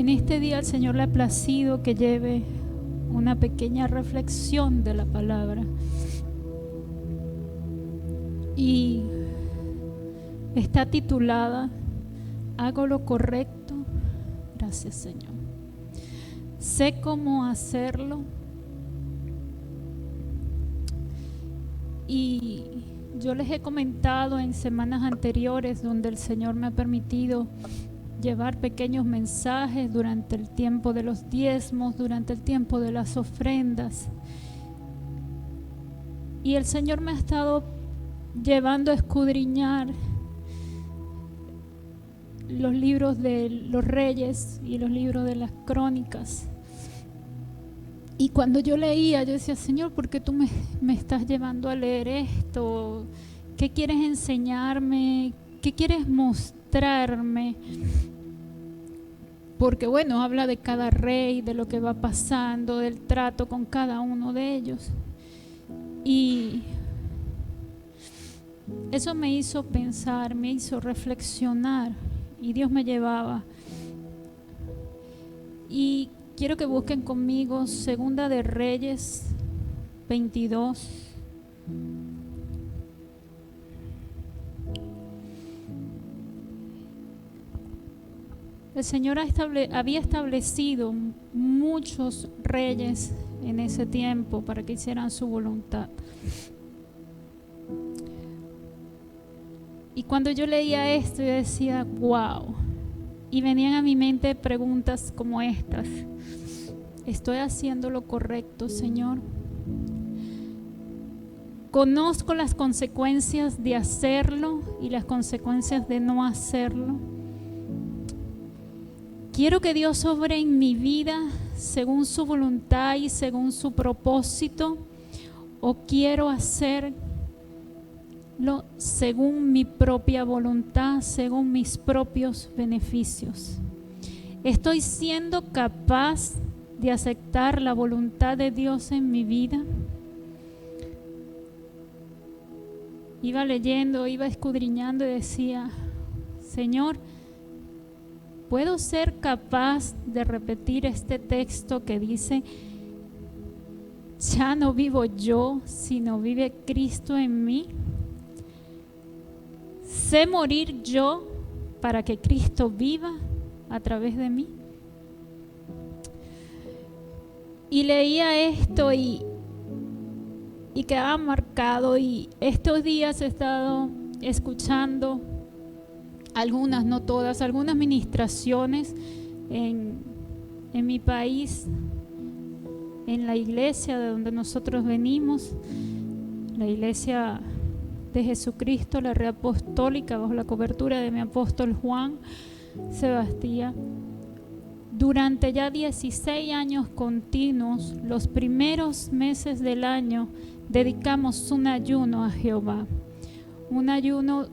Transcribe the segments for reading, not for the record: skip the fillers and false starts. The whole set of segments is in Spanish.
en este día al Señor le ha placido que lleve una pequeña reflexión de la palabra. Y está titulada Hago lo correcto. Gracias, Señor. Sé cómo hacerlo. Y yo les he comentado en semanas anteriores donde el Señor me ha permitido llevar pequeños mensajes durante el tiempo de los diezmos, durante el tiempo de las ofrendas. Y el Señor me ha estado llevando a escudriñar los libros de los reyes y los libros de las crónicas. Y cuando yo leía, yo decía, Señor, ¿por qué tú me estás llevando a leer esto? ¿Qué quieres enseñarme? ¿Qué quieres mostrarme? Porque bueno, habla de cada rey, de lo que va pasando, del trato con cada uno de ellos. Y eso me hizo pensar, me hizo reflexionar, y Dios me llevaba. Y quiero que busquen conmigo Segunda de Reyes 22. El Señor había establecido muchos reyes en ese tiempo para que hicieran su voluntad. Y cuando yo leía esto, yo decía, wow. Y venían a mi mente preguntas como estas. ¿Estoy haciendo lo correcto, Señor? ¿Conozco las consecuencias de hacerlo y las consecuencias de no hacerlo? ¿Quiero que Dios obre en mi vida según su voluntad y según su propósito? ¿O quiero hacerlo según mi propia voluntad, según mis propios beneficios? ¿Estoy siendo capaz de aceptar la voluntad de Dios en mi vida? Iba leyendo, iba escudriñando y decía, Señor, ¿puedo ser capaz de repetir este texto que dice, ya no vivo yo, sino vive Cristo en mí? ¿Sé morir yo para que Cristo viva a través de mí? Y leía esto y quedaba marcado, y estos días he estado escuchando algunas, no todas, algunas ministraciones en mi país, en la iglesia de donde nosotros venimos, la iglesia de Jesucristo, la Red Apostólica, bajo la cobertura de mi apóstol Juan Sebastián. Durante ya 16 años continuos, los primeros meses del año, dedicamos un ayuno a Jehová, un ayuno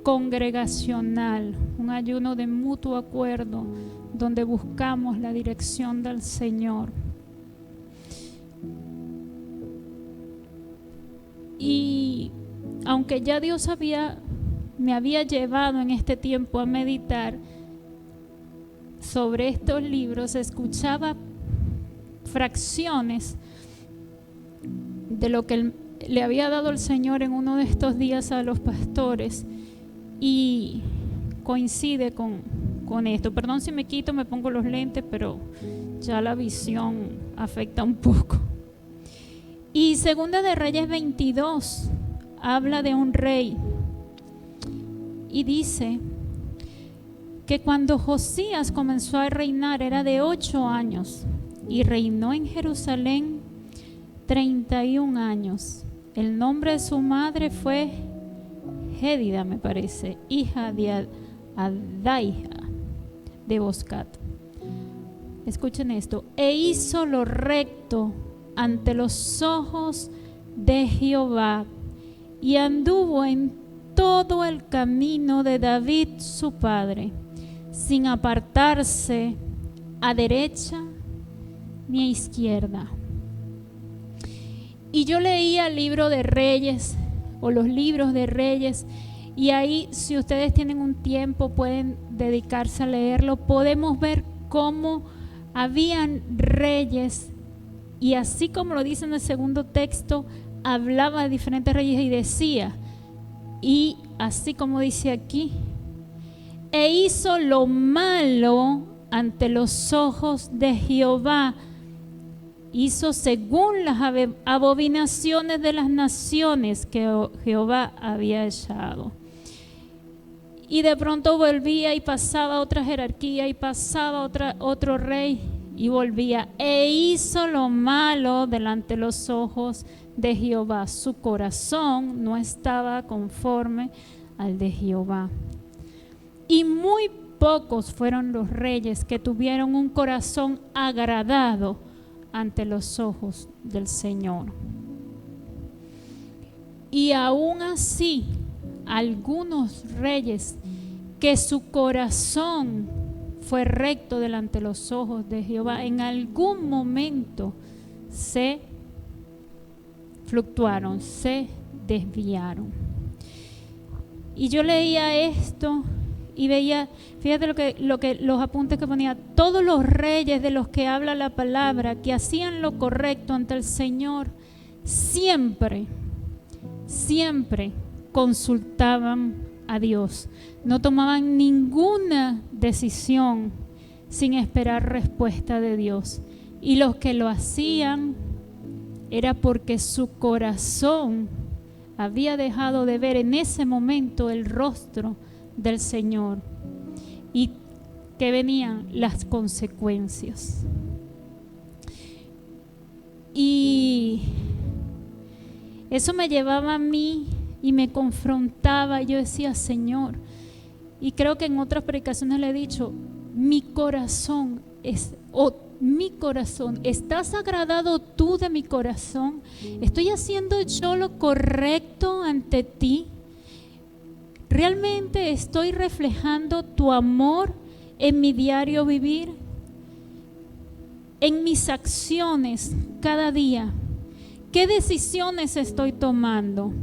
congregacional, un ayuno de mutuo acuerdo, donde buscamos la dirección del Señor. Y aunque ya Dios me había llevado en este tiempo a meditar sobre estos libros, escuchaba fracciones de lo que le había dado el Señor en uno de estos días a los pastores, y coincide con esto. Perdón si me quito, me pongo los lentes, pero ya la visión afecta un poco. Y Segunda de Reyes 22 habla de un rey y dice que cuando Josías comenzó a reinar era de 8 años y reinó en Jerusalén 31 años. El nombre de su madre fue Gédida, me parece, hija de Adaía de Boscat. Escuchen esto. E hizo lo recto ante los ojos de Jehová y anduvo en todo el camino de David su padre, sin apartarse a derecha ni a izquierda. Y yo leía el libro de Reyes o los libros de Reyes, y ahí, si ustedes tienen un tiempo, pueden dedicarse a leerlo. Podemos ver cómo habían reyes, y así como lo dice en el segundo texto, hablaba de diferentes reyes y decía, y así como dice aquí, e hizo lo malo ante los ojos de Jehová, hizo según las abominaciones de las naciones que Jehová había echado. Y de pronto volvía y pasaba otra jerarquía y pasaba otro rey y volvía. E hizo lo malo delante de los ojos de Jehová. Su corazón no estaba conforme al de Jehová. Y muy pocos fueron los reyes que tuvieron un corazón agradado ante los ojos del Señor. Y aún así, algunos reyes que su corazón fue recto delante de los ojos de Jehová, en algún momento se fluctuaron, se desviaron. Y yo leía esto y veía, fíjate los apuntes que ponía, todos los reyes de los que habla la palabra, que hacían lo correcto ante el Señor, siempre consultaban a Dios. No tomaban ninguna decisión sin esperar respuesta de Dios. Y los que lo hacían era porque su corazón había dejado de ver en ese momento el rostro del Señor, y que venían las consecuencias. Y eso me llevaba a mí y me confrontaba. Yo decía, Señor, y creo que en otras predicaciones le he dicho, mi corazón, ¿estás agradado tú de mi corazón? ¿Estoy haciendo yo lo correcto ante ti? ¿Realmente estoy reflejando tu amor en mi diario vivir? En mis acciones cada día, ¿qué decisiones estoy tomando?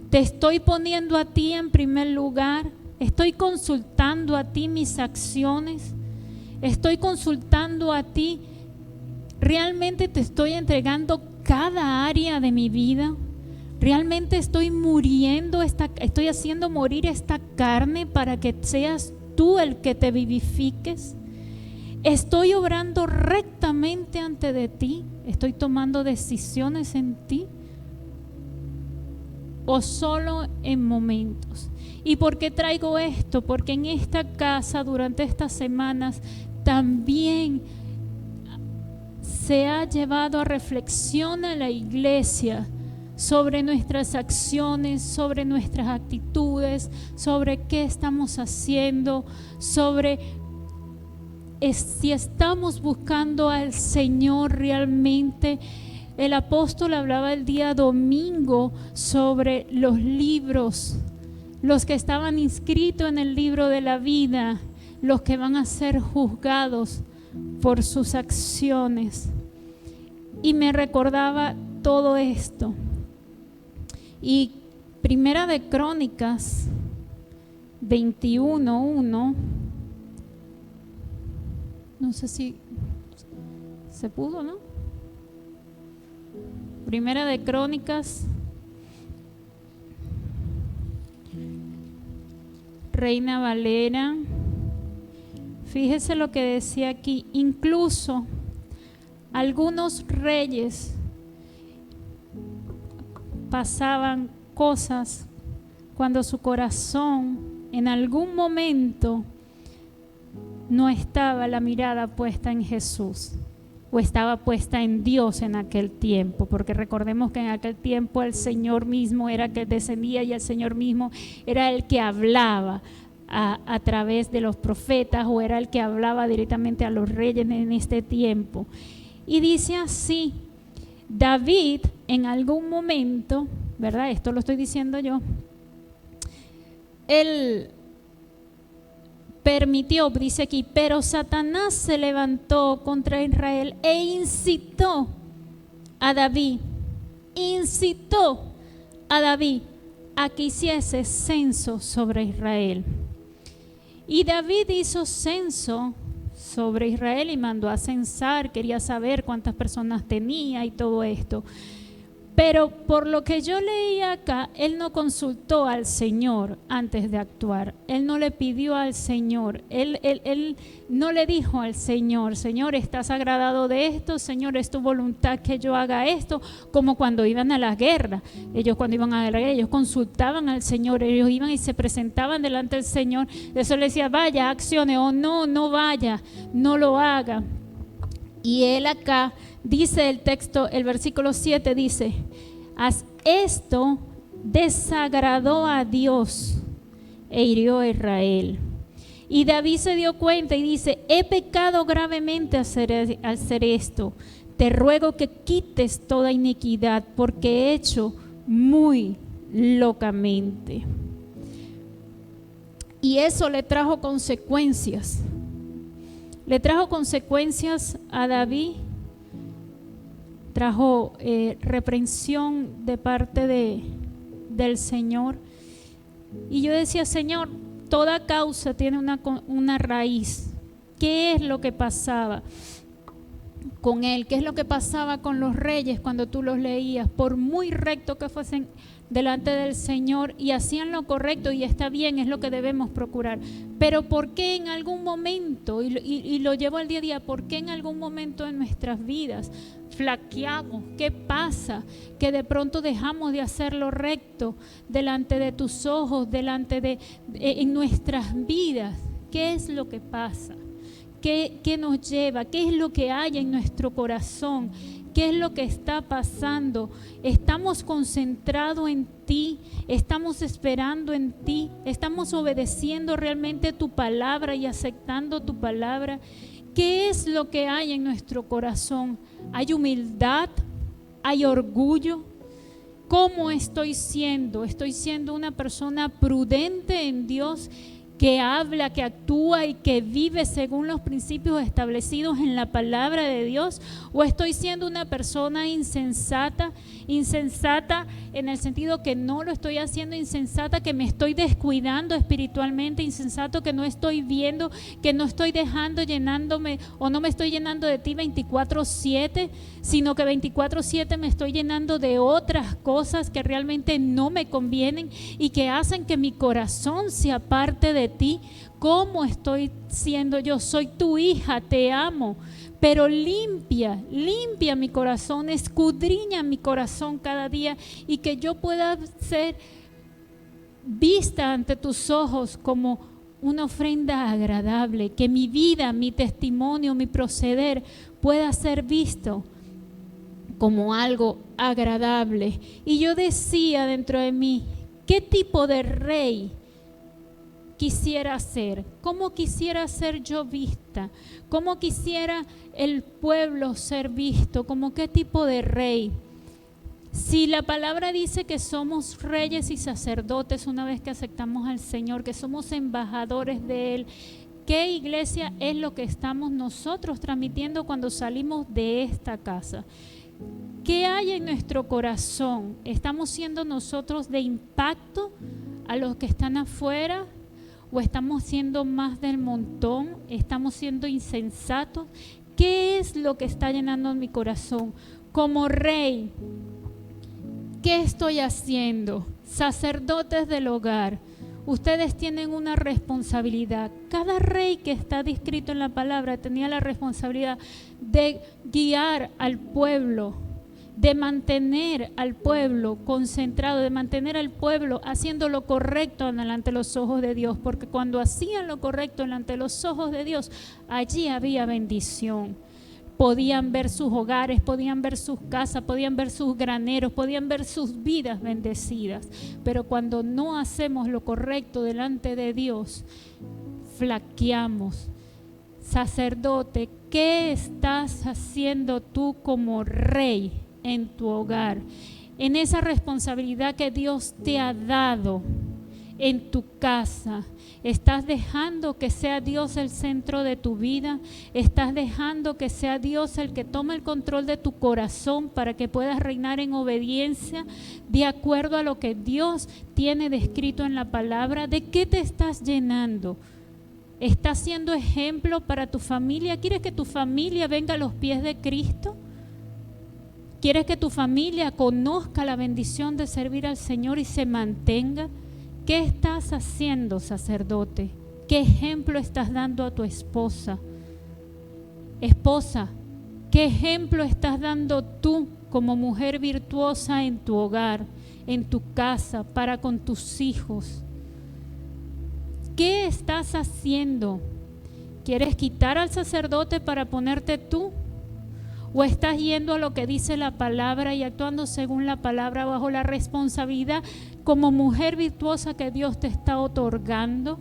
¿Te estoy poniendo a ti en primer lugar? ¿Estoy consultando a ti mis acciones? ¿Estoy consultando a ti? ¿Realmente te estoy entregando cada área de mi vida? ¿Realmente estoy haciendo morir esta carne para que seas tú el que te vivifiques? ¿Estoy obrando rectamente ante de ti? ¿Estoy tomando decisiones en ti? ¿O solo en momentos? ¿Y por qué traigo esto? Porque en esta casa, durante estas semanas, también se ha llevado a reflexión a la iglesia sobre nuestras acciones, sobre nuestras actitudes, sobre qué estamos haciendo, sobre si estamos buscando al Señor realmente. El apóstol hablaba el día domingo sobre los libros, los que estaban inscritos en el libro de la vida, los que van a ser juzgados por sus acciones. Y me recordaba todo esto. Y Primera de Crónicas 21:1, no sé si se pudo, ¿no? Primera de Crónicas, Reina Valera. Fíjese lo que decía aquí. Incluso algunos reyes pasaban cosas cuando su corazón en algún momento no estaba la mirada puesta en Jesús, o estaba puesta en Dios en aquel tiempo, porque recordemos que en aquel tiempo el Señor mismo era el que descendía, y el Señor mismo era el que hablaba a través de los profetas, o era el que hablaba directamente a los reyes en este tiempo. Y dice así: David en algún momento, ¿verdad? Esto lo estoy diciendo yo, él permitió, dice aquí, pero Satanás se levantó contra Israel e incitó a David a que hiciese censo sobre Israel. Y David hizo censo sobre Israel y mandó a censar, quería saber cuántas personas tenía y todo esto. Pero por lo que yo leí acá, él no consultó al Señor antes de actuar. Él no le pidió al Señor. Él no le dijo al Señor, Señor, ¿estás agradado de esto? Señor, ¿es tu voluntad que yo haga esto? Como cuando iban a la guerra. Ellos cuando iban a la guerra, ellos consultaban al Señor. Ellos iban y se presentaban delante del Señor. Eso le decía, vaya, accione, o no, no vaya, no lo haga. Y él acá dice el texto, el versículo 7 dice, esto desagradó a Dios e hirió a Israel. Y David se dio cuenta y dice, he pecado gravemente al hacer esto. Te ruego que quites toda iniquidad porque he hecho muy locamente. Y eso le trajo consecuencias. Le trajo consecuencias a David, trajo reprensión de parte del Señor. Y yo decía, Señor, toda causa tiene una raíz. ¿Qué es lo que pasaba con él? ¿Qué es lo que pasaba con los reyes cuando tú los leías? Por muy recto que fuesen delante del Señor y hacían lo correcto, y está bien, es lo que debemos procurar, pero ¿por qué en algún momento, y lo llevo al día a día, por qué en algún momento en nuestras vidas flaqueamos? ¿Qué pasa? Que de pronto dejamos de hacer lo recto delante de tus ojos, en nuestras vidas. ¿Qué es lo que pasa? ¿Qué nos lleva? ¿Qué es lo que hay en nuestro corazón? ¿Qué es lo que está pasando? ¿Estamos concentrados en ti? ¿Estamos esperando en ti? ¿Estamos obedeciendo realmente tu palabra y aceptando tu palabra? ¿Qué es lo que hay en nuestro corazón? ¿Hay humildad? ¿Hay orgullo? ¿Cómo estoy siendo? ¿Estoy siendo una persona prudente en Dios, que habla, que actúa y que vive según los principios establecidos en la palabra de Dios? ¿O estoy siendo una persona insensata? Insensata en el sentido que no lo estoy haciendo, insensata que me estoy descuidando espiritualmente, insensato que no estoy viendo, que no estoy dejando llenándome, o no me estoy llenando de ti 24/7, sino que 24/7 me estoy llenando de otras cosas que realmente no me convienen y que hacen que mi corazón se aparte de ti. ¿Cómo estoy siendo yo? Soy tu hija, te amo, pero limpia mi corazón, escudriña mi corazón cada día, y que yo pueda ser vista ante tus ojos como una ofrenda agradable, que mi vida, mi testimonio, mi proceder pueda ser visto como algo agradable. Y yo decía dentro de mí, ¿qué tipo de rey quisiera ser? ¿Cómo quisiera ser yo vista? ¿Cómo quisiera el pueblo ser visto? ¿Cómo qué tipo de rey? Si la palabra dice que somos reyes y sacerdotes una vez que aceptamos al Señor, que somos embajadores de Él, ¿qué iglesia es lo que estamos nosotros transmitiendo cuando salimos de esta casa? ¿Qué hay en nuestro corazón? ¿Estamos siendo nosotros de impacto a los que están afuera? ¿O estamos siendo más del montón? ¿Estamos siendo insensatos? ¿Qué es lo que está llenando mi corazón? Como rey, ¿qué estoy haciendo? Sacerdotes del hogar, ustedes tienen una responsabilidad. Cada rey que está descrito en la palabra tenía la responsabilidad de guiar al pueblo, de mantener al pueblo concentrado, de mantener al pueblo haciendo lo correcto delante de los ojos de Dios, porque cuando hacían lo correcto delante de los ojos de Dios, allí había bendición. Podían ver sus hogares, podían ver sus casas, podían ver sus graneros, podían ver sus vidas bendecidas. Pero cuando no hacemos lo correcto delante de Dios, flaqueamos. Sacerdote, ¿qué estás haciendo tú como rey en tu hogar? En esa responsabilidad que Dios te ha dado en tu casa. ¿Estás dejando que sea Dios el centro de tu vida? ¿Estás dejando que sea Dios el que tome el control de tu corazón para que puedas reinar en obediencia de acuerdo a lo que Dios tiene descrito en la palabra? ¿De qué te estás llenando? ¿Estás siendo ejemplo para tu familia? ¿Quieres que tu familia venga a los pies de Cristo? ¿Quieres que tu familia conozca la bendición de servir al Señor y se mantenga? ¿Qué estás haciendo, sacerdote? ¿Qué ejemplo estás dando a tu esposa? Esposa, ¿qué ejemplo estás dando tú como mujer virtuosa en tu hogar, en tu casa, para con tus hijos? ¿Qué estás haciendo? ¿Quieres quitar al sacerdote para ponerte tú? ¿O estás yendo a lo que dice la palabra y actuando según la palabra bajo la responsabilidad como mujer virtuosa que Dios te está otorgando?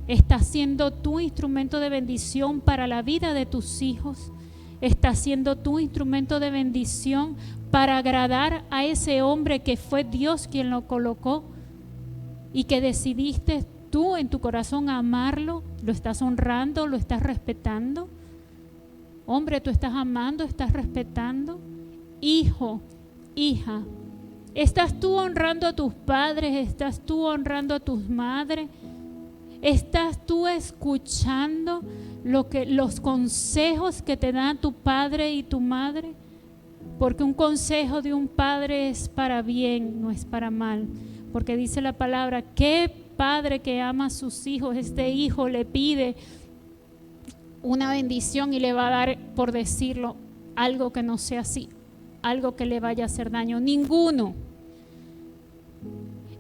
¿Estás siendo tu instrumento de bendición para la vida de tus hijos? ¿Estás siendo tu instrumento de bendición para agradar a ese hombre que fue Dios quien lo colocó y que decidiste tú en tu corazón amarlo? ¿Lo estás honrando? ¿Lo estás respetando? Hombre, ¿tú estás amando? ¿Estás respetando? Hijo, hija, ¿estás tú honrando a tus padres? ¿Estás tú honrando a tus madres? ¿Estás tú escuchando los consejos que te dan tu padre y tu madre? Porque un consejo de un padre es para bien, no es para mal. Porque dice la palabra, ¿qué padre que ama a sus hijos? Este hijo le pide una bendición y le va a dar, por decirlo, algo que no sea así, algo que le vaya a hacer daño. Ninguno.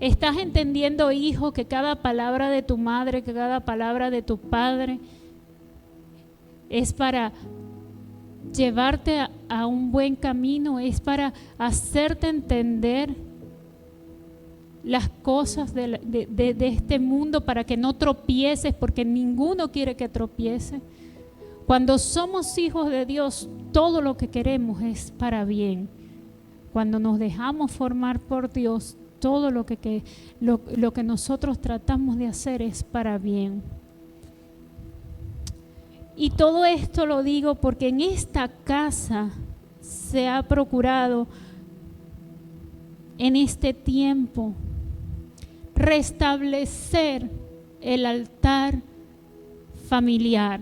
¿Estás entendiendo, hijo, que cada palabra de tu madre, que cada palabra de tu padre es para llevarte a un buen camino, es para hacerte entender las cosas de este mundo, para que no tropieces, porque ninguno quiere que tropieces? Cuando somos hijos de Dios, todo lo que queremos es para bien. Cuando nos dejamos formar por Dios, todo lo que nosotros tratamos de hacer es para bien. Y todo esto lo digo porque en esta casa se ha procurado en este tiempo restablecer el altar familiar,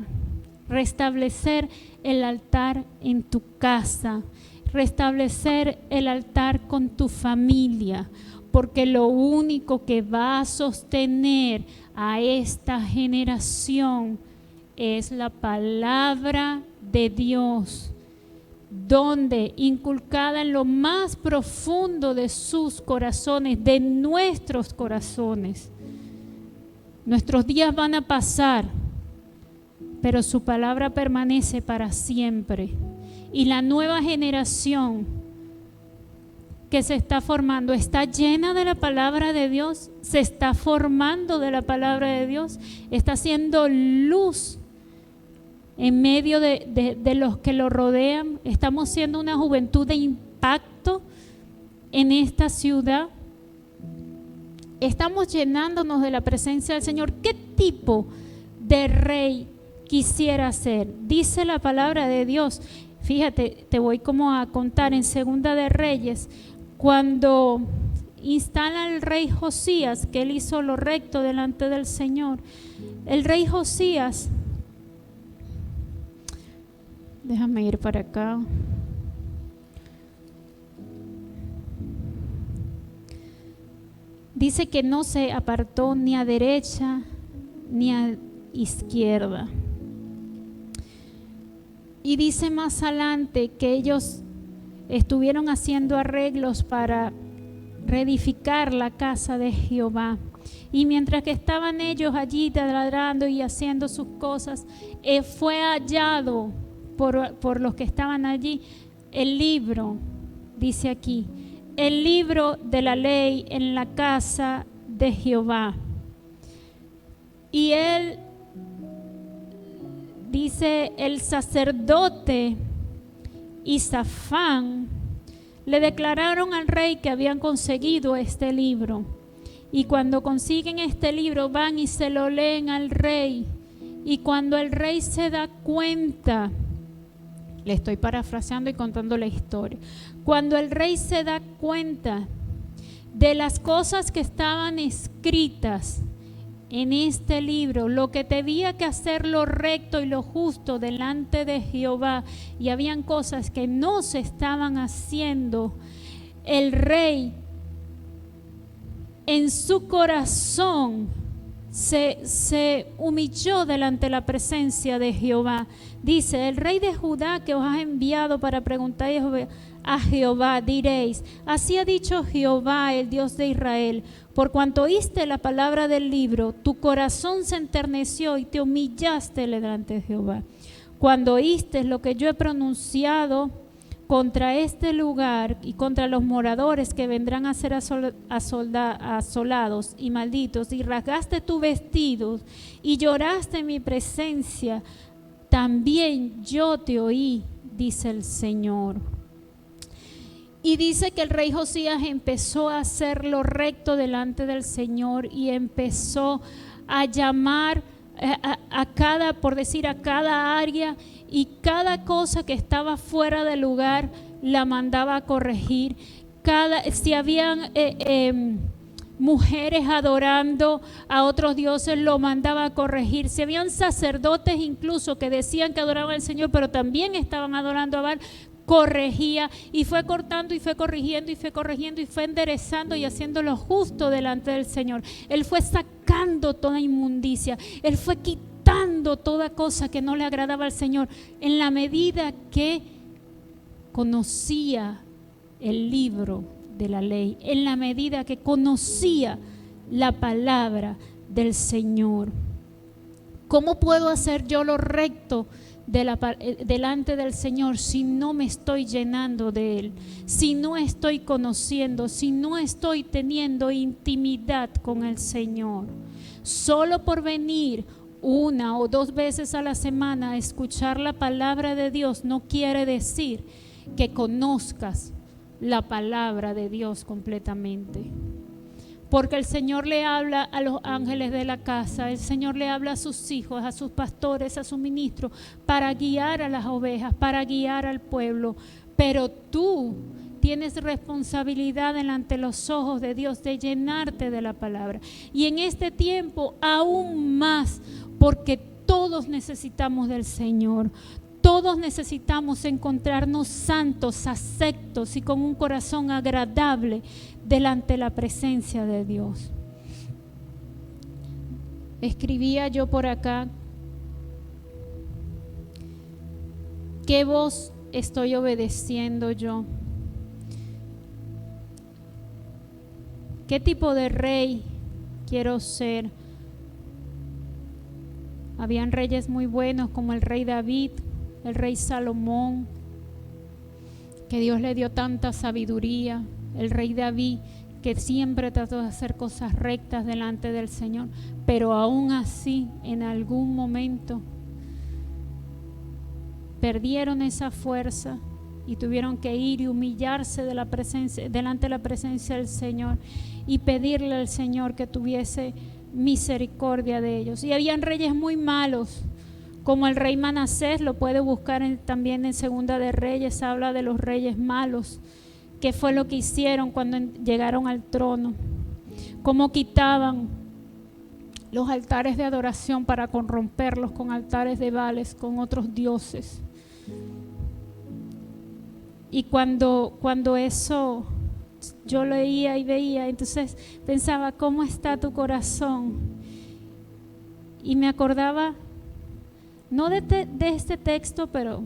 restablecer el altar en tu casa, restablecer el altar con tu familia, porque lo único que va a sostener a esta generación es la palabra de Dios, donde inculcada en lo más profundo de sus corazones, de nuestros corazones. Nuestros días van a pasar, pero su palabra permanece para siempre. Y la nueva generación que se está formando está llena de la palabra de Dios, se está formando de la palabra de Dios, está haciendo luz en medio de los que lo rodean. Estamos siendo una juventud de impacto en esta ciudad. Estamos llenándonos de la presencia del Señor. ¿Qué tipo de rey quisiera ser? Dice la palabra de Dios. Fíjate, te voy como a contar en Segunda de Reyes, cuando instala el rey Josías, que él hizo lo recto delante del Señor. El rey Josías, déjame ir para acá. Dice que no se apartó ni a derecha ni a izquierda. Y dice más adelante que ellos estuvieron haciendo arreglos para reedificar la casa de Jehová. Y mientras que estaban ellos allí taladrando y haciendo sus cosas, fue hallado por los que estaban allí el libro, dice aquí, el libro de la ley en la casa de Jehová. Y él dice, el sacerdote y Safán le declararon al rey que habían conseguido este libro. Y cuando consiguen este libro van y se lo leen al rey. Y cuando el rey se da cuenta, le estoy parafraseando y contando la historia, cuando el rey se da cuenta de las cosas que estaban escritas en este libro lo que tenía que hacer lo recto y lo justo delante de Jehová, y habían cosas que no se estaban haciendo, el rey en su corazón se humilló delante de la presencia de Jehová. Dice: el rey de Judá que os ha enviado para preguntar a Jehová, diréis: así ha dicho Jehová, el Dios de Israel, por cuanto oíste la palabra del libro, tu corazón se enterneció y te humillaste delante de Jehová. Cuando oíste lo que yo he pronunciado contra este lugar y contra los moradores que vendrán a ser asolados y malditos, y rasgaste tus vestidos y lloraste en mi presencia, también yo te oí, dice el Señor. Y dice que el rey Josías empezó a hacer lo recto delante del Señor y empezó a llamar a cada, por decir, a cada área, y cada cosa que estaba fuera de lugar la mandaba a corregir. Si habían mujeres adorando a otros dioses, lo mandaba a corregir. Si habían sacerdotes incluso que decían que adoraban al Señor, pero también estaban adorando a Baal, corregía, y fue cortando y fue corrigiendo y fue corrigiendo y fue enderezando y haciendo lo justo delante del Señor. Él fue sacando toda inmundicia, él fue quitando toda cosa que no le agradaba al Señor, en la medida que conocía el libro de la ley, en la medida que conocía la palabra del Señor. ¿Cómo puedo hacer yo lo recto delante del Señor si no me estoy llenando de Él, si no estoy conociendo, si no estoy teniendo intimidad con el Señor? Solo por venir 1 o 2 veces a la semana a escuchar la palabra de Dios no quiere decir que conozcas la palabra de Dios completamente. Porque el Señor le habla a los ángeles de la casa, el Señor le habla a sus hijos, a sus pastores, a sus ministros, para guiar a las ovejas, para guiar al pueblo. Pero tú tienes responsabilidad delante de los ojos de Dios de llenarte de la palabra. Y en este tiempo aún más, porque todos necesitamos del Señor. Todos necesitamos encontrarnos santos, aceptos y con un corazón agradable delante de la presencia de Dios. Escribía yo por acá: ¿qué voz estoy obedeciendo yo? ¿Qué tipo de rey quiero ser? Habían reyes muy buenos como el rey David, el rey Salomón, que Dios le dio tanta sabiduría. El rey David, que siempre trató de hacer cosas rectas delante del Señor, pero aún así en algún momento perdieron esa fuerza y tuvieron que ir y humillarse delante de la presencia del Señor y pedirle al Señor que tuviese misericordia de ellos. Y habían reyes muy malos, como el rey Manasés, lo puede buscar también en Segunda de Reyes, habla de los reyes malos, qué fue lo que hicieron cuando llegaron al trono, cómo quitaban los altares de adoración para corromperlos con altares de Baales, con otros dioses. Y cuando eso yo leía y veía, entonces pensaba, ¿cómo está tu corazón? Y me acordaba, no de este texto, pero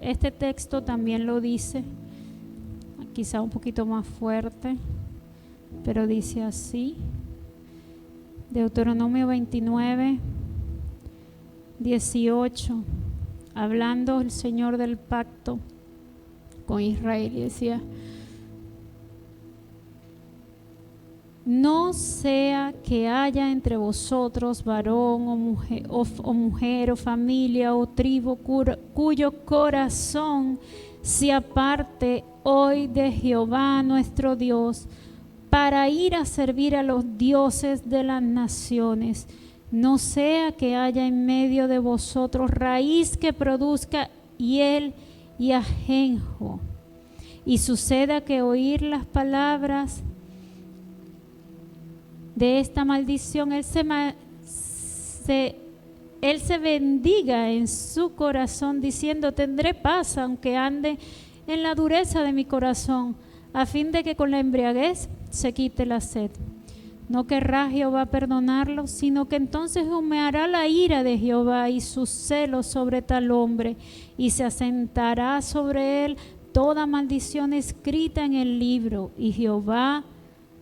este texto también lo dice, quizá un poquito más fuerte, pero dice así: Deuteronomio 29, 18, hablando el Señor del pacto con Israel, y decía: no sea que haya entre vosotros varón o mujer o familia o tribu cuyo corazón se aparte hoy de Jehová nuestro Dios para ir a servir a los dioses de las naciones. No sea que haya en medio de vosotros raíz que produzca hiel y ajenjo, y suceda que oír las palabras de esta maldición él él se bendiga en su corazón, diciendo: tendré paz aunque ande en la dureza de mi corazón, a fin de que con la embriaguez se quite la sed. No querrá Jehová perdonarlo, sino que entonces humeará la ira de Jehová y su celo sobre tal hombre, y se asentará sobre él toda maldición escrita en el libro, y Jehová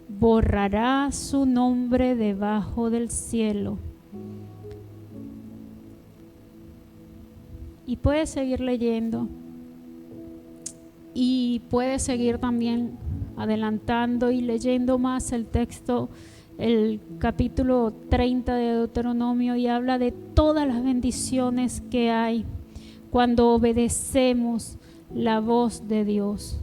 borrará su nombre debajo del cielo. Y puedes seguir leyendo, y puedes seguir también adelantando y leyendo más el texto, el capítulo 30 de Deuteronomio, y habla de todas las bendiciones que hay cuando obedecemos la voz de Dios.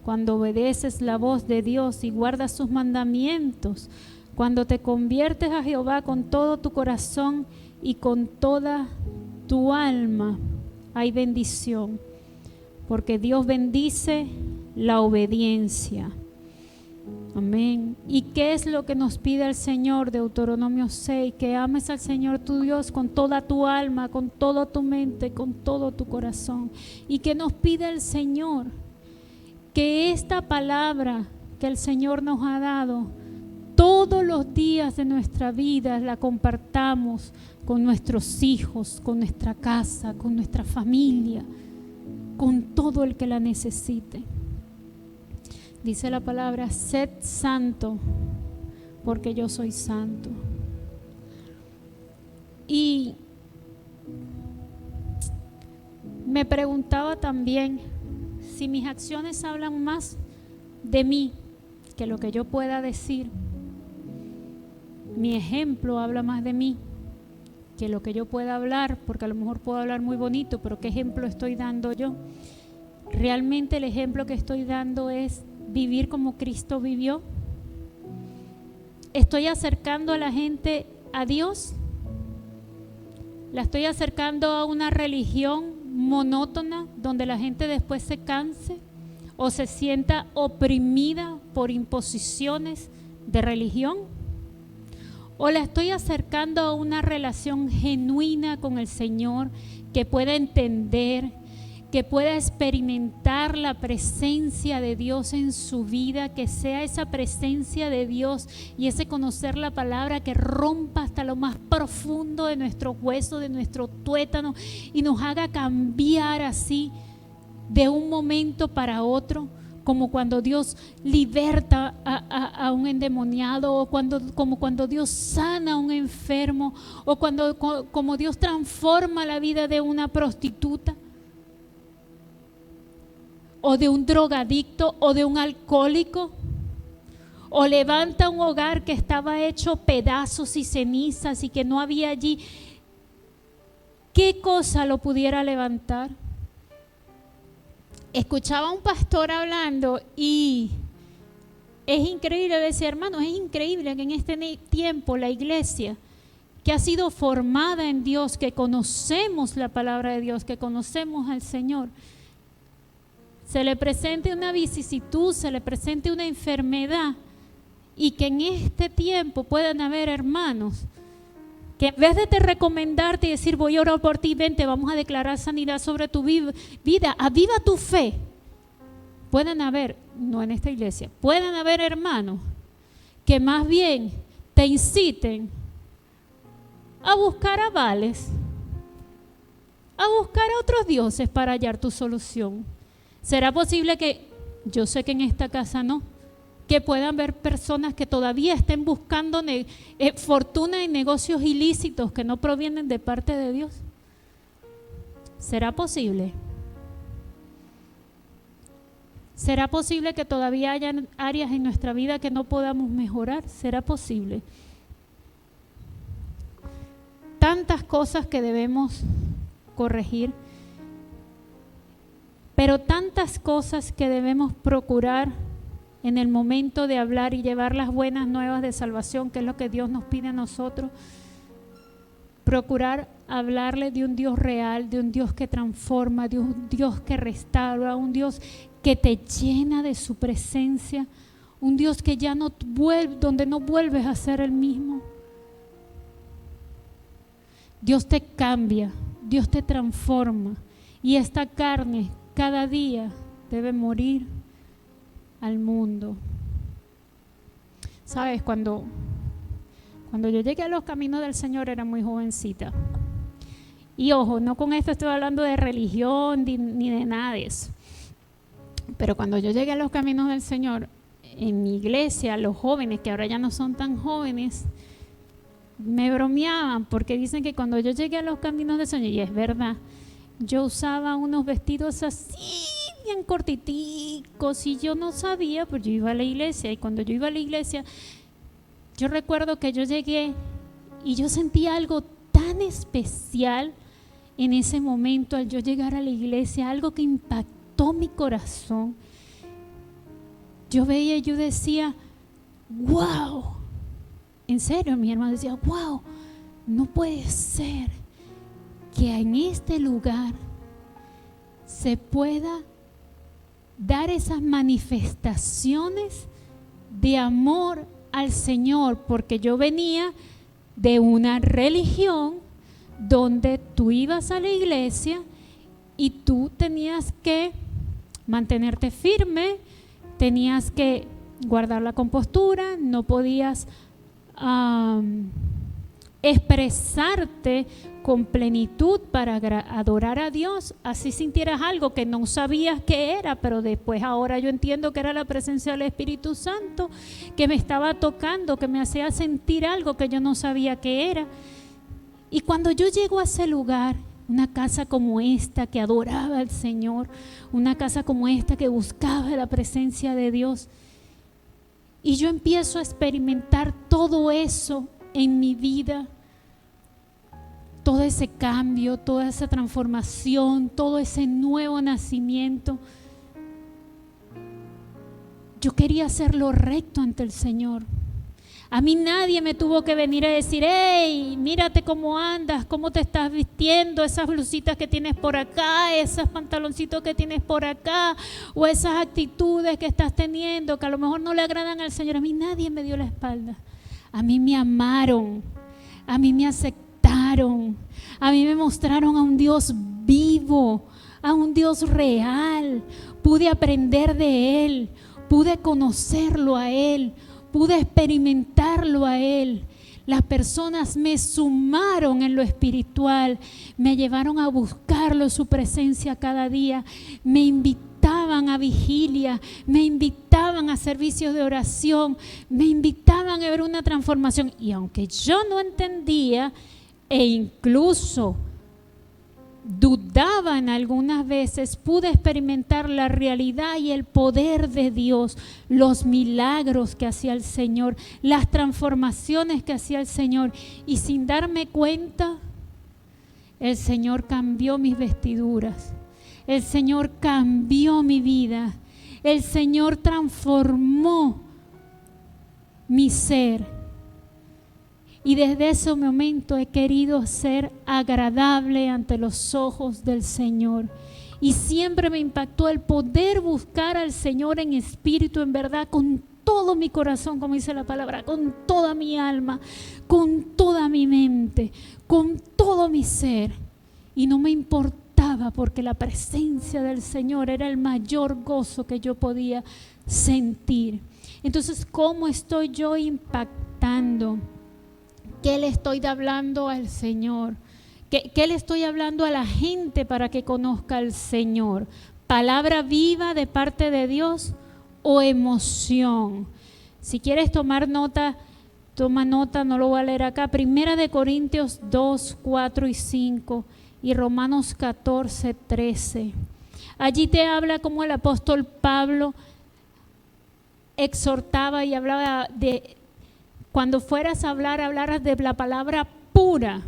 Cuando obedeces la voz de Dios y guardas sus mandamientos, cuando te conviertes a Jehová con todo tu corazón y con toda tu alma, hay bendición, porque Dios bendice la obediencia. Amén. ¿Y qué es lo que nos pide el Señor? Deuteronomio 6, que ames al Señor tu Dios con toda tu alma, con toda tu mente, con todo tu corazón. ¿Y qué nos pide el Señor? Que esta palabra que el Señor nos ha dado todos los días de nuestra vida la compartamos con nuestros hijos, con nuestra casa, con nuestra familia, con todo el que la necesite. Dice la palabra: sed santo, porque yo soy santo. Y me preguntaba también si mis acciones hablan más de mí que lo que yo pueda decir. Mi ejemplo habla más de mí que lo que yo pueda hablar, porque a lo mejor puedo hablar muy bonito, pero ¿qué ejemplo estoy dando yo? Realmente el ejemplo que estoy dando es vivir como Cristo vivió. ¿Estoy acercando a la gente a Dios? ¿La estoy acercando a una religión monótona donde la gente después se canse o se sienta oprimida por imposiciones de religión? ¿O la estoy acercando a una relación genuina con el Señor, que pueda entender, que pueda experimentar la presencia de Dios en su vida, que sea esa presencia de Dios y ese conocer la palabra que rompa hasta lo más profundo de nuestros huesos, de nuestro tuétano, y nos haga cambiar así de un momento para otro, como cuando Dios liberta a un endemoniado, o como cuando Dios sana a un enfermo, o como Dios transforma la vida de una prostituta, o de un drogadicto, o de un alcohólico, o levanta un hogar que estaba hecho pedazos y cenizas y que no había allí. ¿Qué cosa lo pudiera levantar? Escuchaba a un pastor hablando y es increíble, decía: hermanos, es increíble que en este tiempo la iglesia, que ha sido formada en Dios, que conocemos la palabra de Dios, que conocemos al Señor, se le presente una vicisitud, se le presente una enfermedad, y que en este tiempo puedan haber hermanos que en vez de te recomendarte y decir: voy a orar por ti, vente, vamos a declarar sanidad sobre tu vida, aviva tu fe, puedan haber, no en esta iglesia, puedan haber hermanos que más bien te inciten a buscar a Baales, a buscar a otros dioses para hallar tu solución. ¿Será posible que, yo sé que en esta casa no, que puedan haber personas que todavía estén buscando fortuna en negocios ilícitos que no provienen de parte de Dios? ¿Será posible? ¿Será posible que todavía hayan áreas en nuestra vida que no podamos mejorar? ¿Será posible? Tantas cosas que debemos corregir, pero tantas cosas que debemos procurar en el momento de hablar y llevar las buenas nuevas de salvación, que es lo que Dios nos pide a nosotros. Procurar hablarle de un Dios real, de un Dios que transforma, de un Dios que restaura, un Dios que te llena de su presencia, un Dios que ya no vuelve, donde no vuelves a ser el mismo. Dios te cambia, Dios te transforma. Y esta carne cada día debe morir al mundo. ¿Sabes? Cuando yo llegué a los caminos del Señor era muy jovencita. Y ojo, no con esto estoy hablando de religión ni de nada de eso. Pero cuando yo llegué a los caminos del Señor, en mi iglesia, los jóvenes, que ahora ya no son tan jóvenes, me bromeaban porque dicen que cuando yo llegué a los caminos del Señor, y es verdad, yo usaba unos vestidos así, bien cortiticos, y yo no sabía, pues yo iba a la iglesia, y cuando yo iba a la iglesia, yo recuerdo que yo llegué y yo sentí algo tan especial en ese momento al yo llegar a la iglesia, algo que impactó mi corazón. Yo veía y yo decía, wow, en serio, mi hermano decía, wow, no puede ser que en este lugar se pueda dar esas manifestaciones de amor al Señor, porque yo venía de una religión donde tú ibas a la iglesia y tú tenías que mantenerte firme, tenías que guardar la compostura, no podías expresarte con plenitud para adorar a Dios, así sintieras algo que no sabías qué era, pero después ahora yo entiendo que era la presencia del Espíritu Santo que me estaba tocando, que me hacía sentir algo que yo no sabía qué era. Y cuando yo llego a ese lugar, una casa como esta que adoraba al Señor, una casa como esta que buscaba la presencia de Dios, y yo empiezo a experimentar todo eso en mi vida, todo ese cambio, toda esa transformación, todo ese nuevo nacimiento. Yo quería hacer lo recto ante el Señor. A mí nadie me tuvo que venir a decir, hey, mírate cómo andas, cómo te estás vistiendo, esas blusitas que tienes por acá, esos pantaloncitos que tienes por acá, o esas actitudes que estás teniendo que a lo mejor no le agradan al Señor. A mí nadie me dio la espalda. A mí me amaron, a mí me aceptaron, a mí me mostraron a un Dios vivo, a un Dios real. Pude aprender de Él, pude conocerlo a Él, pude experimentarlo a Él. Las personas me sumaron en lo espiritual, me llevaron a buscarlo, su presencia cada día, me invitaban a vigilia, me invitaban a servicios de oración, me invitaban a ver una transformación. Y aunque yo no entendía e incluso dudaba en algunas veces, pude experimentar la realidad y el poder de Dios, los milagros que hacía el Señor, las transformaciones que hacía el Señor, y sin darme cuenta, el Señor cambió mis vestiduras, el Señor cambió mi vida, el Señor transformó mi ser. Y desde ese momento he querido ser agradable ante los ojos del Señor. Y siempre me impactó el poder buscar al Señor en espíritu, en verdad, con todo mi corazón, como dice la palabra, con toda mi alma, con toda mi mente, con todo mi ser. Y no me importaba, porque la presencia del Señor era el mayor gozo que yo podía sentir. Entonces, ¿cómo estoy yo impactando? ¿Qué le estoy hablando al Señor? ¿Qué le estoy hablando a la gente para que conozca al Señor? ¿Palabra viva de parte de Dios o emoción? Si quieres tomar nota, toma nota, no lo voy a leer acá. 1 Corintios 2, 4 y 5 y Romanos 14, 13. Allí te habla cómo el apóstol Pablo exhortaba y hablaba de: cuando fueras a hablar, hablaras de la palabra pura,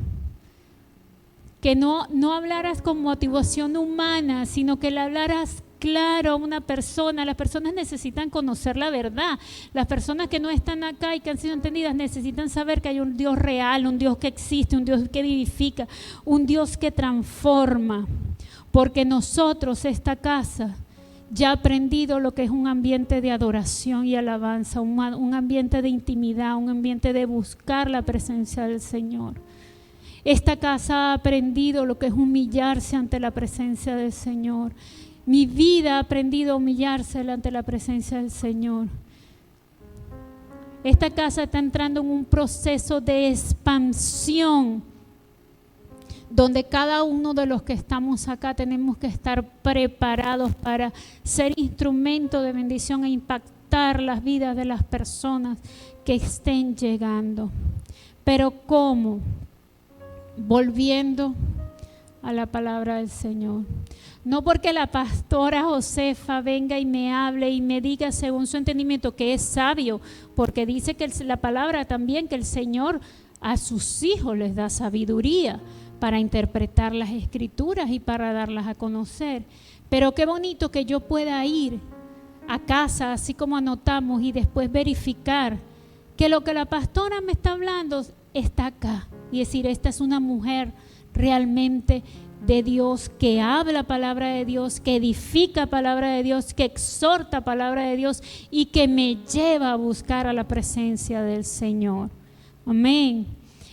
que no hablaras con motivación humana, sino que le hablaras claro a una persona. Las personas necesitan conocer la verdad. Las personas que no están acá y que han sido entendidas necesitan saber que hay un Dios real, un Dios que existe, un Dios que vivifica, un Dios que transforma. Porque nosotros, esta casa, ya he aprendido lo que es un ambiente de adoración y alabanza, un ambiente de intimidad, un ambiente de buscar la presencia del Señor. Esta casa ha aprendido lo que es humillarse ante la presencia del Señor. Mi vida ha aprendido a humillarse ante la presencia del Señor. Esta casa está entrando en un proceso de expansión, donde cada uno de los que estamos acá tenemos que estar preparados para ser instrumento de bendición e impactar las vidas de las personas que estén llegando. Pero ¿cómo? Volviendo a la palabra del Señor. No porque la pastora Josefa venga y me hable y me diga según su entendimiento, que es sabio, porque dice que la palabra también que el Señor a sus hijos les da sabiduría para interpretar las escrituras y para darlas a conocer. Pero qué bonito que yo pueda ir a casa, así como anotamos, y después verificar que lo que la pastora me está hablando está acá. Y decir, esta es una mujer realmente de Dios, que habla palabra de Dios, que edifica palabra de Dios, que exhorta palabra de Dios y que me lleva a buscar a la presencia del Señor. Amén.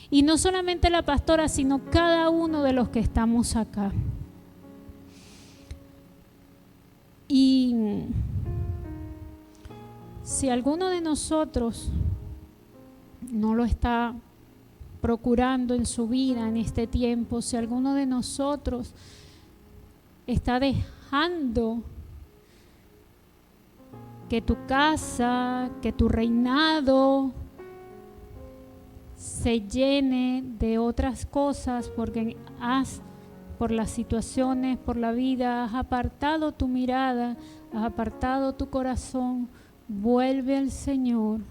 Y no solamente la pastora, sino cada uno de los que estamos acá. Y si alguno de nosotros no lo está procurando en su vida en este tiempo, si alguno de nosotros está dejando que tu casa, que tu reinado se llene de otras cosas porque por las situaciones, por la vida, has apartado tu mirada, has apartado tu corazón, vuelve al Señor,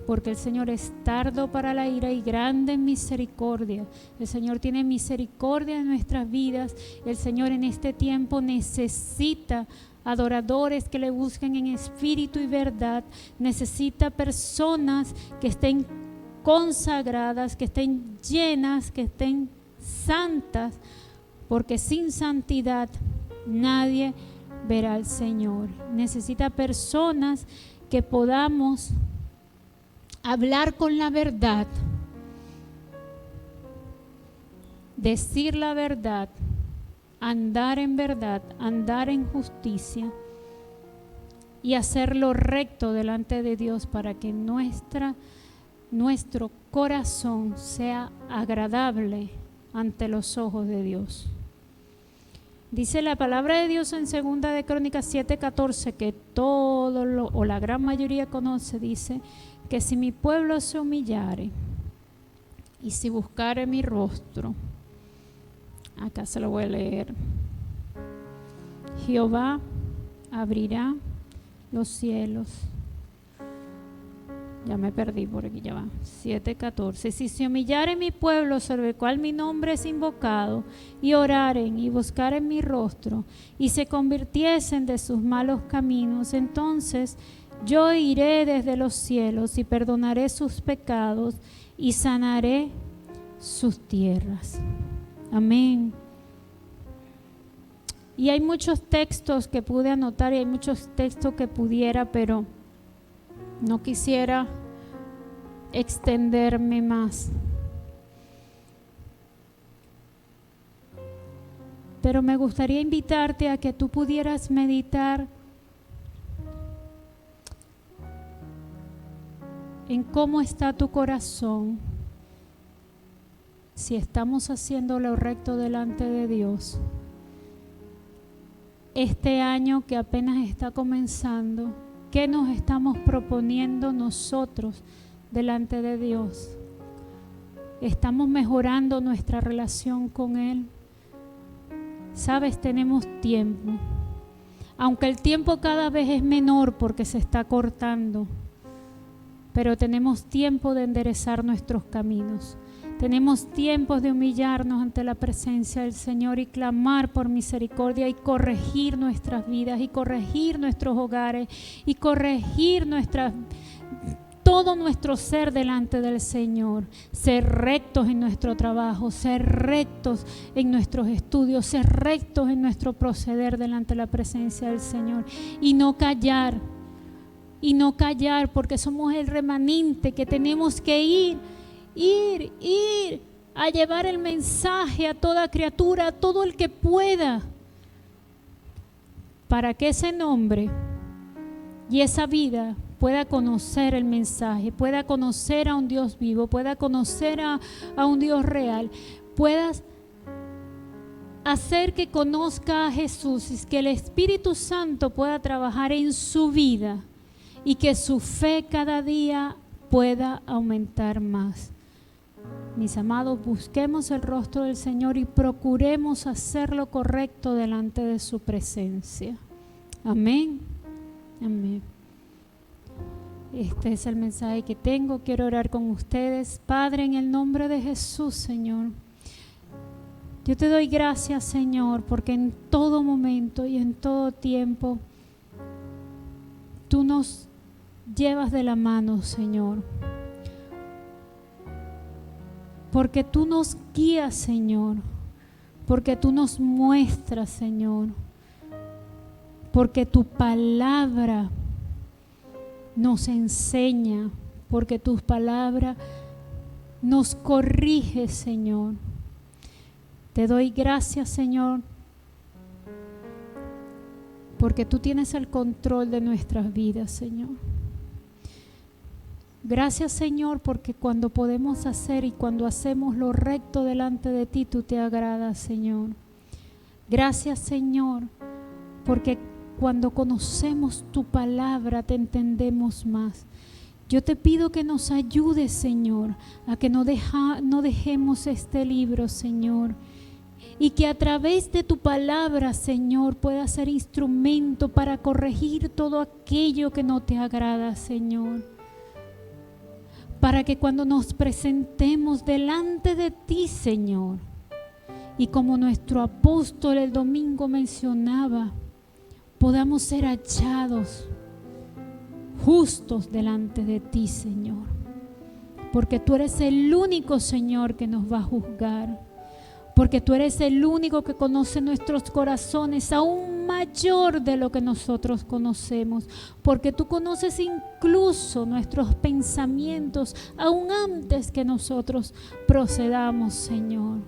porque el Señor es tardo para la ira y grande en misericordia. El Señor tiene misericordia en nuestras vidas. El Señor en este tiempo necesita adoradores que le busquen en espíritu y verdad. Necesita personas que estén consagradas, que estén llenas, que estén santas, porque sin santidad nadie verá al Señor. Necesita personas que podamos hablar con la verdad, decir la verdad, andar en verdad, andar en justicia y hacer lo recto delante de Dios para que nuestro corazón sea agradable ante los ojos de Dios. Dice la palabra de Dios en 2 de Crónicas 7:14, que o la gran mayoría conoce, dice que si mi pueblo se humillare y si buscare mi rostro, acá se lo voy a leer, Jehová abrirá los cielos. Ya me perdí por aquí, ya va. 7:14. Si se humillare mi pueblo sobre el cual mi nombre es invocado, y oraren y buscaren mi rostro, y se convirtiesen de sus malos caminos, entonces yo iré desde los cielos y perdonaré sus pecados y sanaré sus tierras. Amén. Y hay muchos textos que pude anotar y hay muchos textos que pudiera, pero no quisiera extenderme más. Pero me gustaría invitarte a que tú pudieras meditar en cómo está tu corazón, si estamos haciendo lo recto delante de Dios. Este año que apenas está comenzando, ¿qué nos estamos proponiendo nosotros delante de Dios? ¿Estamos mejorando nuestra relación con Él? Sabes, tenemos tiempo. Aunque el tiempo cada vez es menor porque se está cortando, pero tenemos tiempo de enderezar nuestros caminos. Tenemos tiempos de humillarnos ante la presencia del Señor y clamar por misericordia y corregir nuestras vidas y corregir nuestros hogares y corregir todo nuestro ser delante del Señor. Ser rectos en nuestro trabajo, ser rectos en nuestros estudios, ser rectos en nuestro proceder delante de la presencia del Señor y no callar, porque somos el remanente que tenemos que ir a llevar el mensaje a toda criatura, a todo el que pueda, para que ese nombre y esa vida pueda conocer el mensaje, pueda conocer a un Dios vivo, pueda conocer a un Dios real, puedas hacer que conozca a Jesús y que el Espíritu Santo pueda trabajar en su vida y que su fe cada día pueda aumentar más. Mis amados, busquemos el rostro del Señor y procuremos hacer lo correcto delante de su presencia. Amén. Amén. Este es el mensaje que tengo. Quiero orar con ustedes. Padre, en el nombre de Jesús, Señor, yo te doy gracias, Señor, porque en todo momento y en todo tiempo tú nos llevas de la mano, Señor. Porque tú nos guías, Señor. Porque tú nos muestras, Señor. Porque tu palabra nos enseña. Porque tu palabra nos corrige, Señor. Te doy gracias, Señor, porque tú tienes el control de nuestras vidas, Señor. Gracias, Señor, porque cuando podemos hacer y cuando hacemos lo recto delante de ti, tú te agradas, Señor. Gracias, Señor, porque cuando conocemos tu palabra te entendemos más. Yo te pido que nos ayudes, Señor, a que no dejemos este libro, Señor, y que a través de tu palabra, Señor, pueda ser instrumento para corregir todo aquello que no te agrada, Señor. Para que cuando nos presentemos delante de ti, Señor, y como nuestro apóstol el domingo mencionaba, podamos ser hallados justos delante de ti, Señor. Porque tú eres el único, Señor, que nos va a juzgar. Porque tú eres el único que conoce nuestros corazones aún mayor de lo que nosotros conocemos. Porque tú conoces incluso nuestros pensamientos aún antes que nosotros procedamos, Señor.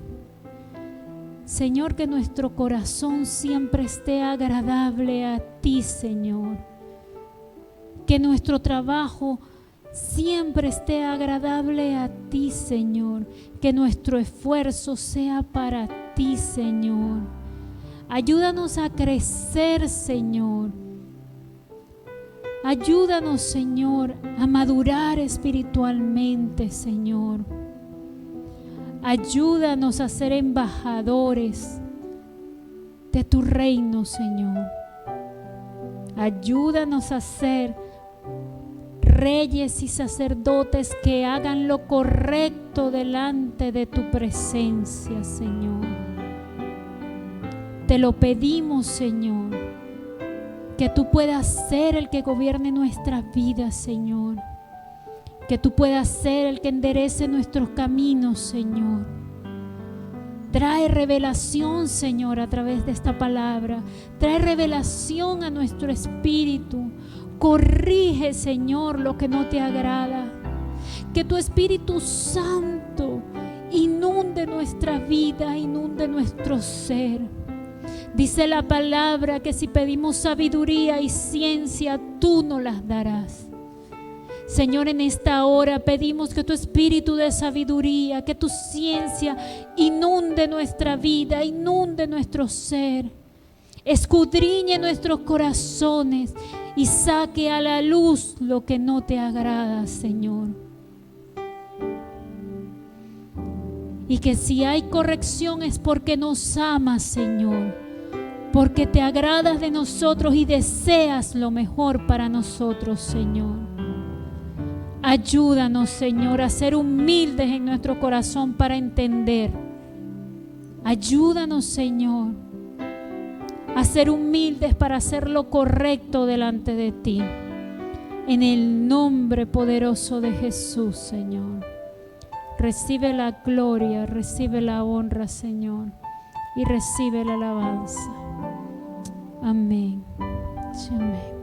Señor, que nuestro corazón siempre esté agradable a ti, Señor. Que nuestro trabajo siempre esté agradable a ti, Señor. Que nuestro esfuerzo sea para ti, Señor. Ayúdanos a crecer, Señor. Ayúdanos, Señor, a madurar espiritualmente, Señor. Ayúdanos a ser embajadores de tu reino, Señor. Ayúdanos a ser reyes y sacerdotes que hagan lo correcto delante de tu presencia, Señor. Te lo pedimos, Señor, que tú puedas ser el que gobierne nuestras vidas, Señor. Que tú puedas ser el que enderece nuestros caminos, Señor. Trae revelación, Señor, a través de esta palabra. Trae revelación a nuestro espíritu. Corrige, Señor, lo que no te agrada. Que tu Espíritu Santo inunde nuestra vida, inunde nuestro ser. Dice la palabra que si pedimos sabiduría y ciencia, tú nos las darás. Señor, en esta hora pedimos que tu espíritu de sabiduría, que tu ciencia inunde nuestra vida, inunde nuestro ser. Escudriñe nuestros corazones y saque a la luz lo que no te agrada, Señor. Y que si hay corrección es porque nos amas, Señor. Porque te agradas de nosotros y deseas lo mejor para nosotros, Señor. Ayúdanos, Señor, a ser humildes en nuestro corazón para entender. Ayúdanos, Señor, a ser humildes para hacer lo correcto delante de ti. En el nombre poderoso de Jesús, Señor. Recibe la gloria, recibe la honra, Señor, y recibe la alabanza. Amén. Amén.